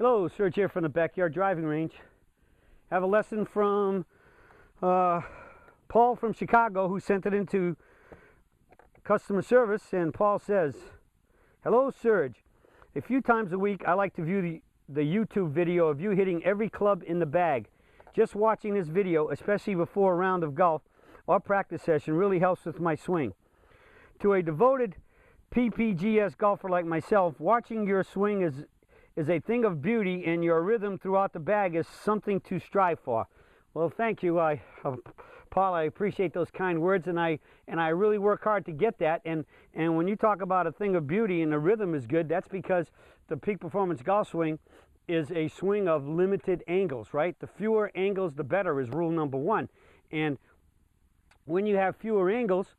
Hello, Serge here from the Backyard Driving Range. Have a lesson from Paul from Chicago, who sent it into customer service, and Paul says, "Hello, Serge. A few times a week I like to view the YouTube video of you hitting every club in the bag. Just watching this video, especially before a round of golf or practice session, really helps with my swing. To a devoted PPGS golfer like myself, watching your swing is a thing of beauty, and your rhythm throughout the bag is something to strive for." Well, thank you, Paul. I appreciate those kind words, and I really work hard to get that. And when you talk about a thing of beauty and the rhythm is good, that's because the Peak Performance Golf Swing is a swing of limited angles, right? The fewer angles, the better is rule number one. And when you have fewer angles,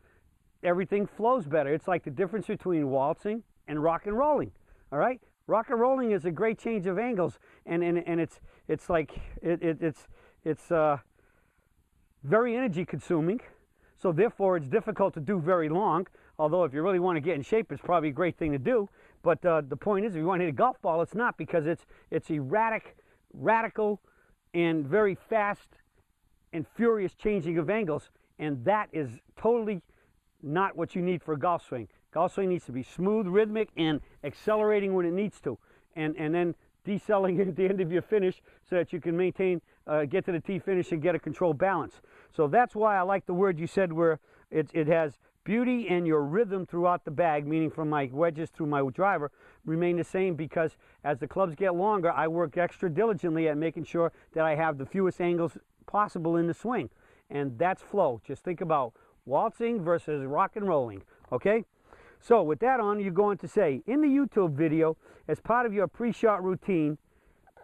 everything flows better. It's like the difference between waltzing and rock and rolling. All right, rock and rolling is a great change of angles, and it's very energy consuming, so therefore it's difficult to do very long. Although if you really want to get in shape, it's probably a great thing to do. But the point is, if you want to hit a golf ball, it's not, because it's erratic, radical, and very fast and furious changing of angles, and that is totally not what you need for a golf swing. Golf swing needs to be smooth, rhythmic, and accelerating when it needs to, and then decelerating at the end of your finish so that you can maintain, get to the tee finish and get a controlled balance. So that's why I like the word you said, where it has beauty and your rhythm throughout the bag, meaning from my wedges through my driver, remain the same, because as the clubs get longer, I work extra diligently at making sure that I have the fewest angles possible in the swing. And that's flow. Just think about waltzing versus rock and rolling, okay? So with that on, you're going to say, in the YouTube video, as part of your pre-shot routine,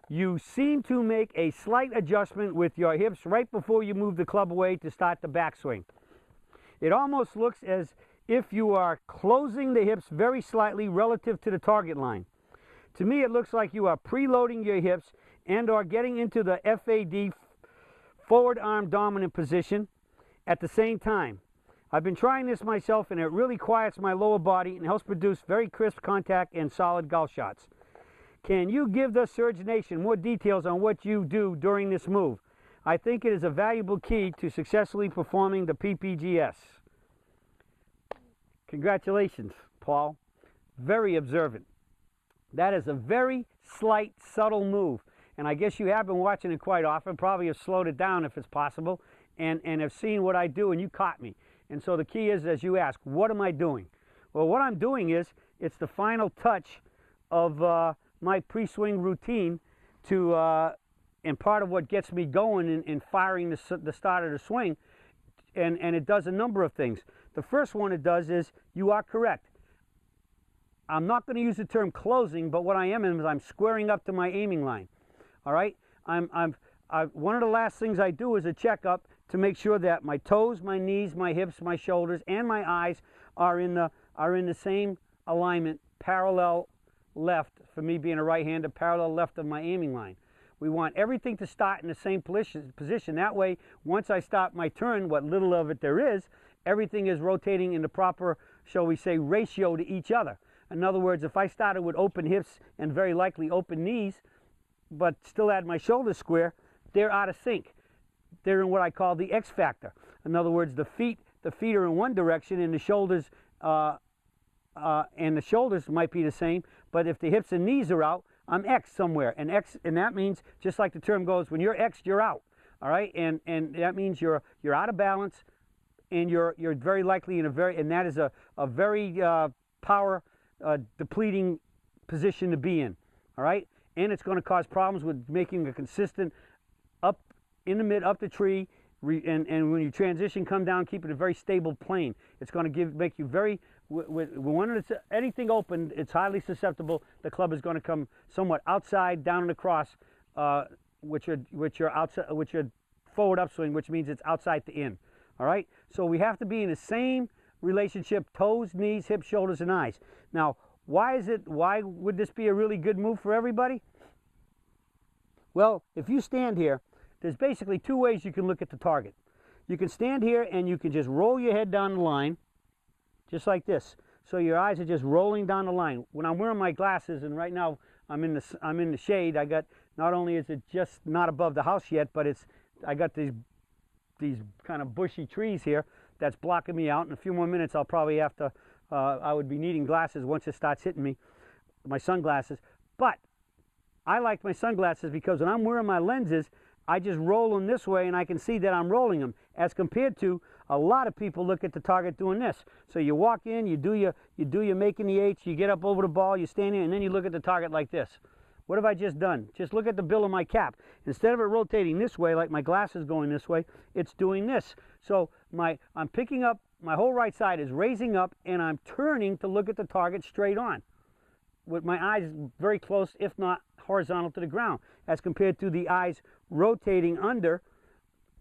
you seem to make a slight adjustment with your hips right before you move the club away to start the backswing. It almost looks as if you are closing the hips very slightly relative to the target line. To me, it looks like you are preloading your hips and are getting into the FAD, forward arm dominant position, at the same time. I've been trying this myself, and it really quiets my lower body and helps produce very crisp contact and solid golf shots. Can you give the Serge Nation more details on what you do during this move? I think it is a valuable key to successfully performing the PPGS. Congratulations, Paul. Very observant. That is a very slight, subtle move, and I guess you have been watching it quite often, probably have slowed it down if it's possible, and have seen what I do, and you caught me. And so the key is, as you ask, what am I doing? Well, what I'm doing is, it's the final touch of my pre-swing routine to, and part of what gets me going in firing the start of the swing, and it does a number of things. The first one it does is, you are correct. I'm not going to use the term closing, but what I am is I'm squaring up to my aiming line. All right? One of the last things I do is a checkup to make sure that my toes, my knees, my hips, my shoulders, and my eyes are in the same alignment, parallel left, for me being a right-hander, parallel left of my aiming line. We want everything to start in the same position. That way, once I start my turn, what little of it there is, everything is rotating in the proper, shall we say, ratio to each other. In other words, if I started with open hips and very likely open knees, but still had my shoulders square, they're out of sync. They're in what I call the X factor. In other words, the feet are in one direction, and the shoulders might be the same. But if the hips and knees are out, I'm X somewhere, and that means, just like the term goes, when you're X, you're out. All right, and that means you're out of balance, and you're very likely and that is a very power depleting position to be in. All right, and it's going to cause problems with making a consistent up in the mid, up the tree, and when you transition, come down, keep it a very stable plane. It's going to make you very, when anything open, it's highly susceptible. The club is going to come somewhat outside, down and across, which your forward upswing, which means it's outside to in. All right, so we have to be in the same relationship: toes, knees, hips, shoulders, and eyes. Now, why would this be a really good move for everybody? Well, if you stand here, there's basically two ways you can look at the target. You can stand here and you can just roll your head down the line, just like this. So your eyes are just rolling down the line. When I'm wearing my glasses, and right now I'm in the shade. I got, not only is it just not above the house yet, but I got these kind of bushy trees here that's blocking me out. In a few more minutes, I'll probably have to, I would be needing glasses once it starts hitting me, my sunglasses. But I like my sunglasses because when I'm wearing my lenses, I just roll them this way and I can see that I'm rolling them, as compared to a lot of people look at the target doing this. So you walk in, you do your making the H, you get up over the ball, you stand there, and then you look at the target like this. What have I just done? Just look at the bill of my cap. Instead of it rotating this way, like my glasses going this way, it's doing this. So I'm picking up, my whole right side is raising up, and I'm turning to look at the target straight on, with my eyes very close, if not horizontal to the ground, as compared to the eyes rotating under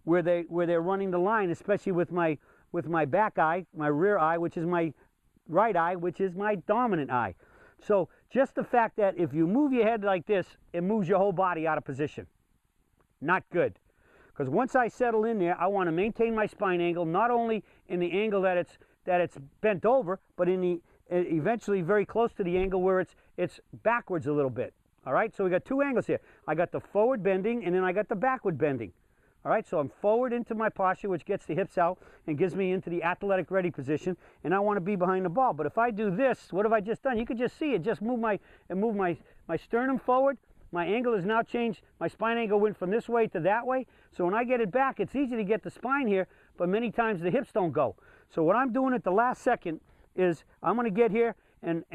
where they're running the line, especially with my back eye, my rear eye, which is my right eye, which is my dominant eye. So just the fact that if you move your head like this, it moves your whole body out of position. Not good. Because once I settle in there, I want to maintain my spine angle, not only in the angle that it's bent over, but in the eventually very close to the angle where it's backwards a little bit. All right, so we got two angles here. I got the forward bending, and then I got the backward bending. All right, so I'm forward into my posture, which gets the hips out and gives me into the athletic ready position, and I want to be behind the ball. But if I do this, what have I just done? You can just see it. Just move my sternum forward. My angle has now changed. My spine angle went from this way to that way. So when I get it back, it's easy to get the spine here, but many times the hips don't go. So what I'm doing at the last second is I'm going to get here, and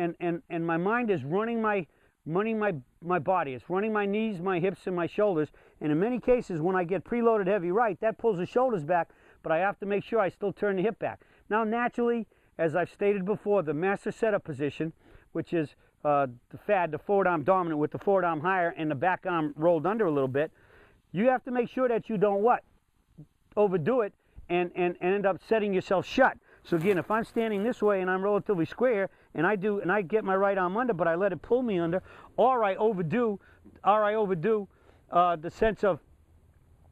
my mind is running my body. It's running my knees, my hips, and my shoulders. And in many cases, when I get preloaded heavy right, that pulls the shoulders back, but I have to make sure I still turn the hip back. Now, naturally, as I've stated before, the master setup position, which is the FAD, the forward arm dominant with the forward arm higher and the back arm rolled under a little bit, you have to make sure that you don't what? Overdo it and end up setting yourself shut. So again, if I'm standing this way and I'm relatively square, and I get my right arm under, but I let it pull me under, or I overdo the sense of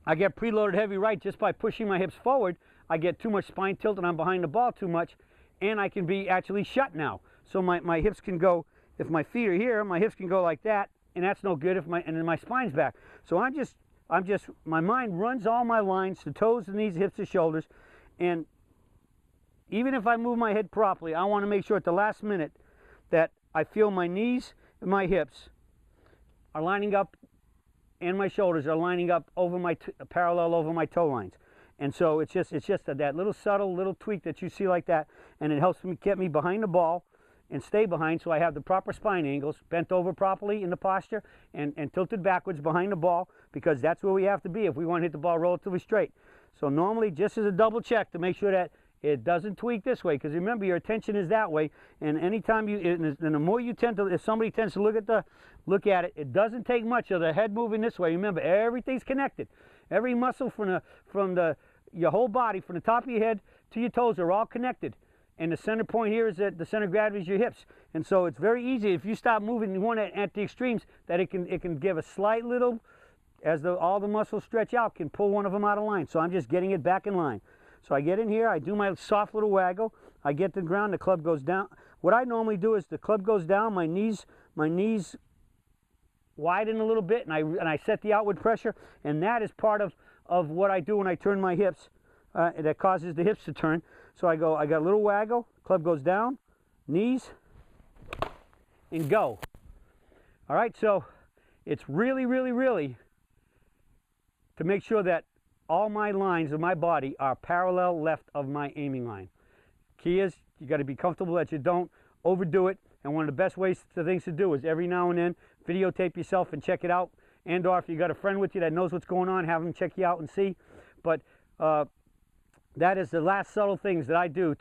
I get preloaded heavy right just by pushing my hips forward, I get too much spine tilt and I'm behind the ball too much, and I can be actually shut now. So my hips can go, if my feet are here, my hips can go like that, and that's no good and then my spine's back. So my mind runs all my lines, the toes, the knees, hips, the shoulders, and even if I move my head properly, I want to make sure at the last minute that I feel my knees and my hips are lining up and my shoulders are lining up over parallel over my toe lines. And so it's just that little subtle little tweak that you see like that, and it helps me get me behind the ball and stay behind, so I have the proper spine angles, bent over properly in the posture and tilted backwards behind the ball, because that's where we have to be if we want to hit the ball relatively straight. So normally, just as a double check to make sure that it doesn't tweak this way, because remember, your attention is that way, and anytime and the more you tend to, if somebody tends to look at it, it doesn't take much of the head moving this way. Remember, everything's connected. Every muscle from your whole body, from the top of your head to your toes, are all connected. And the center point here is that the center of gravity is your hips. And so it's very easy if you stop moving one at the extremes, that it can give a slight little, as all the muscles stretch out, can pull one of them out of line. So I'm just getting it back in line. So I get in here, I do my soft little waggle, I get to the ground, the club goes down. What I normally do is the club goes down, my knees widen a little bit, and I set the outward pressure, and that is part of what I do when I turn my hips, that causes the hips to turn. So I got a little waggle, club goes down, knees, and go. All right, so it's really, really, really to make sure that all my lines of my body are parallel left of my aiming line. Key is you got to be comfortable that you don't overdo it, and one of the best things to do is every now and then videotape yourself and check it out, and or if you got a friend with you that knows what's going on, have them check you out and see. But that is the last subtle things that I do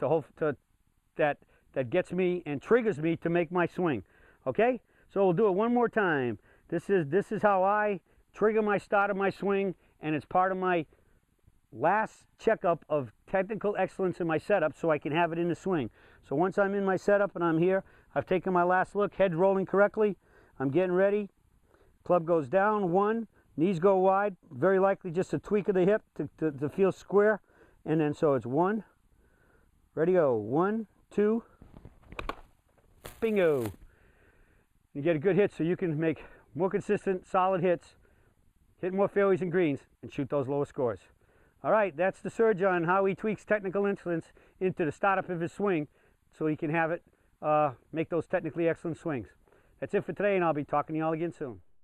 that gets me and triggers me to make my swing. Okay, so we'll do it one more time. This is how I trigger my start of my swing, and it's part of my last checkup of technical excellence in my setup, so I can have it in the swing. So once I'm in my setup and I'm here, I've taken my last look, head rolling correctly, I'm getting ready, club goes down, 1, knees go wide, very likely just a tweak of the hip to feel square, and then so it's 1, ready, go, 1, 2, bingo. and get a good hit so you can make more consistent, solid hits, hit more fairways and greens, and shoot those lower scores. All right, that's the Serge on how he tweaks technical excellence into the startup of his swing so he can have it make those technically excellent swings. That's it for today, and I'll be talking to you all again soon.